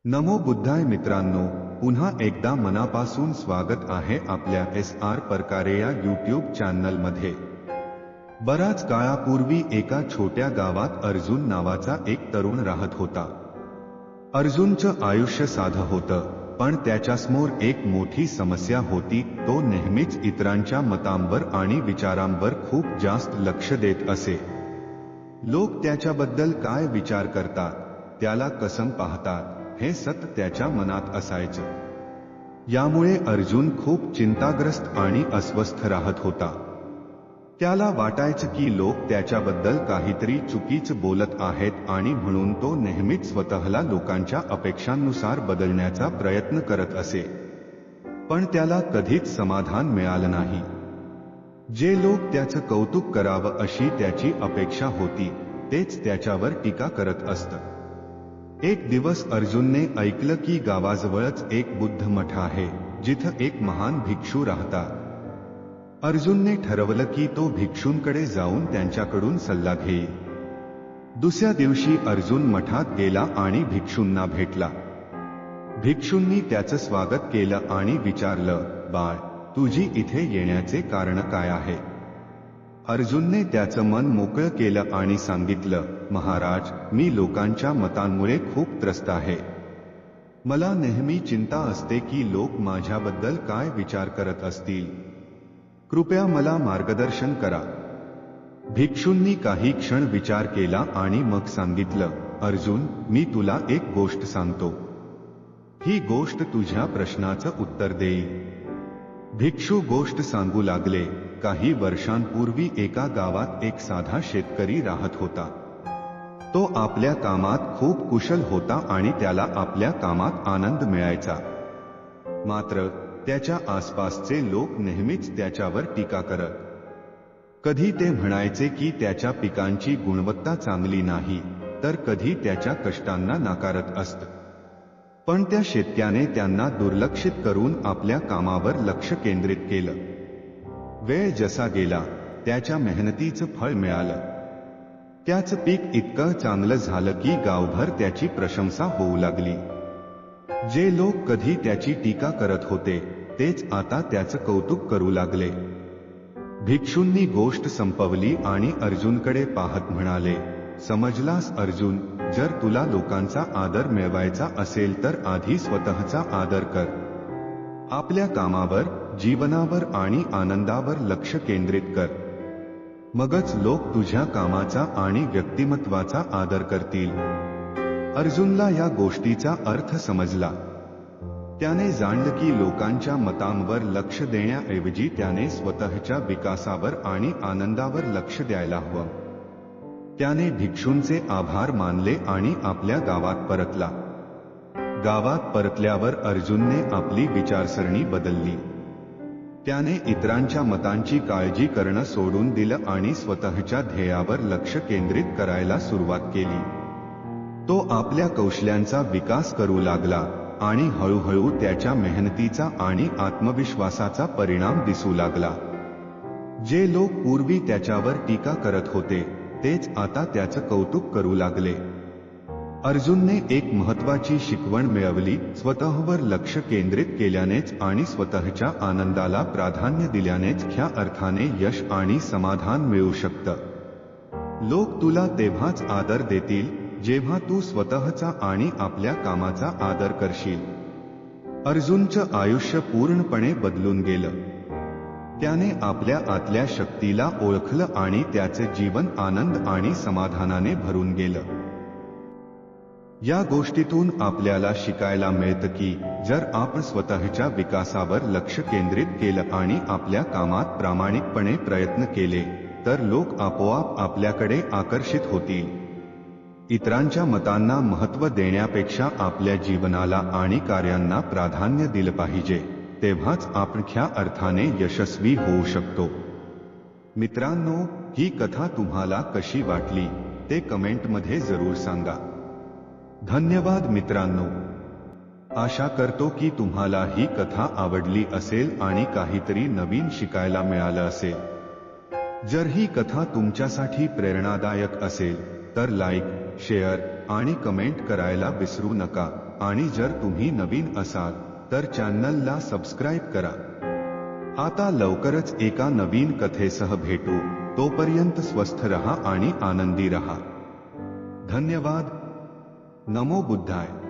नमो बुद्धाय मित्रांनो, पुन्हा एकदा मनापासून स्वागत आहे आपल्या SR परकारे या यूट्यूब चॅनलमध्ये। बराच काळापूर्वी एका छोट्या गावात अर्जुन नावाचा एक तरुण राहत होता। अर्जुनचं आयुष्य साधं होतं, पण त्याच्यासमोर एक मोठी समस्या होती। तो नेहमीच इतरांच्या मतांवर आणि विचारांवर खूप जास्त लक्ष देत असे। लोक त्याच्याबद्दल काय विचार करतात, त्याला कसं पाहतात, हे सतत त्याच्या मनात असायचं। यामुळे अर्जुन खूप चिंताग्रस्त आणि अस्वस्थ राहत होता। त्याला वाटायचं की लोक त्याच्याबद्दल काहीतरी चुकीचं बोलत आहेत आणि म्हणून तो नेहमीच स्वतःला लोकांच्या अपेक्षांनुसार बदलण्याचा प्रयत्न करत असे। पण त्याला कधीच समाधान मिळालं नाही। जे लोक त्याचं कौतुक करावं अशी त्याची अपेक्षा होती, तेच त्याच्यावर टीका करत असत। एक दिवस अर्जुनने ऐकलं की गावाजवळच एक बुद्ध मठ आहे, जिथं एक महान भिक्षू राहतात। अर्जुनने ठरवलं की तो भिक्षूंकडे जाऊन त्यांच्याकडून सल्ला घेईल। दुसऱ्या दिवशी अर्जुन मठात गेला आणि भिक्षूंना भेटला। भिक्षूंनी त्याचं स्वागत केलं आणि विचारलं, बाळ, तुझी इथे येण्याचे कारण काय आहे? अर्जुनने त्याचं मन मोकळं केलं आणि सांगितलं, महाराज, मी लोकांच्या मतांमुळे खूप त्रस्त आहे। मला नेहमी चिंता असते की लोक माझ्याबद्दल काय विचार करत असतील। कृपया मला मार्गदर्शन करा। भिक्षूंनी काही क्षण विचार केला आणि मग सांगितलं, अर्जुन, मी तुला एक गोष्ट सांगतो। ही गोष्ट तुझ्या प्रश्नाचं उत्तर देईल। भिक्षू गोष्ट सांगू लागले, काही वर्षांपूर्वी एका गावात एक साधा शेतकरी राहत होता। तो आपल्या कामात खूप कुशल होता आणि त्याला आपल्या कामात आनंद मिळायचा। मात्र त्याच्या आसपासचे लोक नेहमीच त्याच्यावर टीका करत। कधी ते म्हणायचे की त्याच्या पिकांची गुणवत्ता चांगली नाही, तर कधी त्याच्या कष्टांना नाकारत असत। पण त्या शेतकऱ्याने त्यांना दुर्लक्षित करून आपल्या कामावर लक्ष केंद्रित केलं। वेळ जसा गेला, त्याच्या मेहनतीचं फळ मिळालं। त्याचं पीक इतकं चांगलं झालं की गावभर त्याची प्रशंसा होऊ लागली। जे लोक कधी त्याची टीका करत होते, तेच आता त्याचं कौतुक करू लागले। भिक्षूंनी गोष्ट संपवली आणि अर्जुनकडे पाहत म्हणाले, समजलास अर्जुन, जर तुला लोकांचा आदर मिळवायचा असेल तर आधी स्वतःचा आदर कर। आपल्या कामावर, जीवनावर आणि आनंदावर लक्ष केंद्रित कर। मगच लोक तुझ्या कामाचा आणि व्यक्तिमत्वाचा आदर करतील। अर्जुनला या गोष्टीचा अर्थ समजला। त्याने जाणलं की लोकांच्या मतांवर लक्ष देण्याऐवजी त्याने स्वतःच्या विकासावर आणि आनंदावर लक्ष द्यायला हवं। त्याने भिक्षूंचे आभार मानले आणि आपल्या गावात परतला। गावात परतल्यावर अर्जुनने आपली विचारसरणी बदलली। त्याने इतरांच्या मतांची काळजी करणं सोडून दिलं आणि स्वतःच्या ध्येयावर लक्ष केंद्रित करायला सुरुवात केली। तो आपल्या कौशल्यांचा विकास करू लागला आणि हळूहळू त्याच्या मेहनतीचा आणि आत्मविश्वासाचा परिणाम दिसू लागला। जे लोक पूर्वी त्याच्यावर टीका करत होते, तेच आता त्याचं कौतुक करू लागले। अर्जुनने एक महत्त्वाची शिकवण मिळवली, स्वतःवर लक्ष केंद्रित केल्यानेच आणि स्वतःच्या आनंदाला प्राधान्य दिल्यानेच खऱ्या अर्थाने यश आणि समाधान मिळू शकतं। लोक तुला तेव्हाच आदर देतील, जेव्हा तू स्वतःचा आणि आपल्या कामाचा आदर करशील। अर्जुनचं आयुष्य पूर्णपणे बदलून गेलं। त्याने आपल्या आतल्या शक्तीला ओळखलं आणि त्याचे जीवन आनंद आणि समाधानाने भरून गेलं। या गोष्टीतून आपल्याला शिकायला मिळतं की जर आपण स्वतःच्या विकासावर लक्ष केंद्रित केलं आणि आपल्या कामात प्रामाणिकपणे प्रयत्न केले, तर लोक आपोआप आपल्याकडे आकर्षित होतील। इतरांच्या मतांना महत्त्व देण्यापेक्षा आपल्या जीवनाला आणि कार्यांना प्राधान्य दिलं पाहिजे, तेव्हाच आपण खऱ्या अर्थाने यशस्वी होऊ शकतो। मित्रांनो, ही कथा तुम्हाला कशी वाटली ते कमेंटमध्ये जरूर सांगा। धन्यवाद मित्रांनो। आशा करतो की तुम्हाला ही कथा आवडली असेल आणि काहीतरी नवीन शिकायला मिळालं असेल। जर ही कथा तुमच्यासाठी प्रेरणादायक असेल तर लाईक, शेअर आणि कमेंट करायला विसरू नका। आणि जर तुम्ही नवीन असाल तर चॅनलला सबस्क्राईब करा. आता लवकरच एका नवीन कथेसह भेटू. तोपर्यंत स्वस्थ रहा आणि आनंदी रहा. धन्यवाद. नमो बुद्धाय.